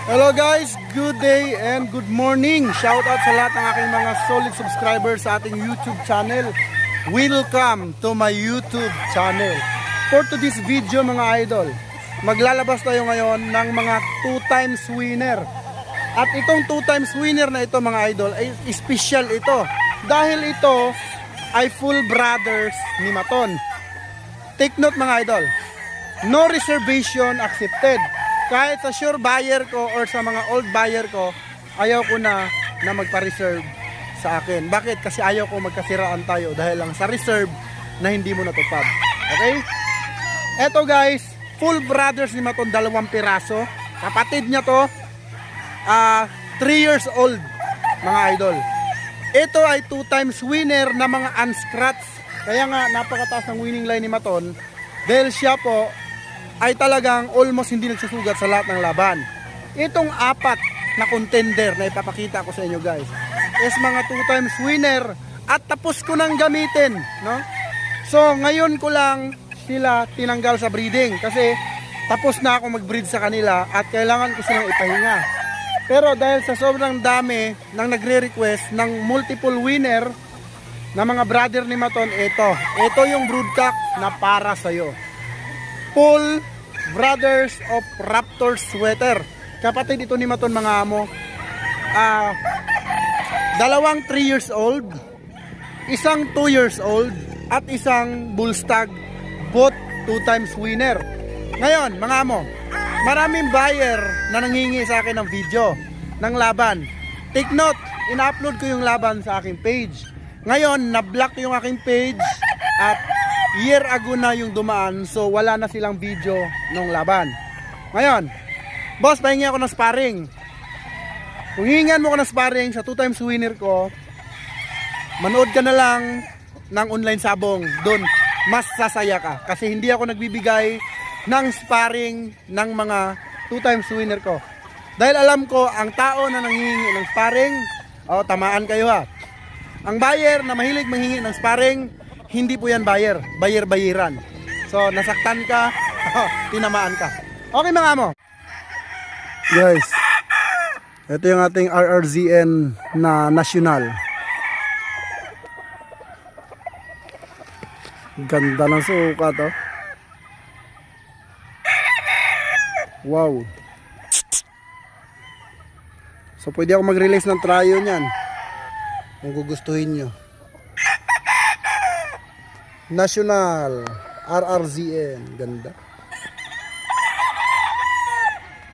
Hello guys, good day and good morning. Shout out sa lahat ng aking mga solid subscribers sa ating YouTube channel. Welcome to my YouTube channel. For today's video mga idol, maglalabas tayo ngayon ng mga 2 times winner. At itong 2 times winner na ito mga idol ay special ito. Dahil ito ay full brothers ni Maton. Take note mga idol, no reservation accepted. Kahit sa sure buyer ko or sa mga old buyer ko, ayaw ko na magpa-reserve sa akin. Bakit? Kasi ayaw ko magkasiraan tayo dahil lang sa reserve na hindi mo natupad. Okay? Eto guys, full brothers ni Maton, 2 piraso. Kapatid niya to, 3 years old mga idol. Ito ay 2 times winner na mga unscratch. Kaya nga napakataas ng winning line ni Maton dahil siya po ay talagang almost hindi nagsusugat sa lahat ng laban. Itong 4 na contender na ipapakita ko sa inyo guys is mga 2 times winner at tapos ko nang gamitin, no? So ngayon ko lang sila tinanggal sa breeding kasi tapos na ako mag-breed sa kanila at kailangan ko silang ipahinga. Pero dahil sa sobrang dami nang nagre-request ng multiple winner na mga brother ni Maton, ito yung broodcock na para sa'yo. Full Brothers of Raptor Sweater. Kapatid ito ni Maton mga amo. 2 3 years old, isang 2 years old, at isang bull stag. Both 2 times winner. Ngayon mga amo, maraming buyer na nanghingi sa akin ng video ng laban. Take note, ina-upload ko yung laban sa aking page. Ngayon, na-block yung aking page at year ago na yung dumaan, so wala na silang video ng laban. Ngayon, boss, pahingi ako ng sparring. Kung hihingan mo ko ng sparring sa 2 times winner ko, manood ka na lang ng online sabong. Doon, mas sasaya ka. Kasi hindi ako nagbibigay ng sparring ng mga 2 times winner ko. Dahil alam ko, ang tao na nanghihingi ng sparring, tamaan kayo ha. Ang buyer na mahilig manghingi ng sparring, hindi po yan buyer, bayiran. So nasaktan ka, tinamaan ka. Okay mga amo. Guys, ito yung ating RRZN na national. Ganda ng suka to. Wow. So pwede ako mag-release ng tryo niyan kung gugustuhin nyo. National RRZN, ganda.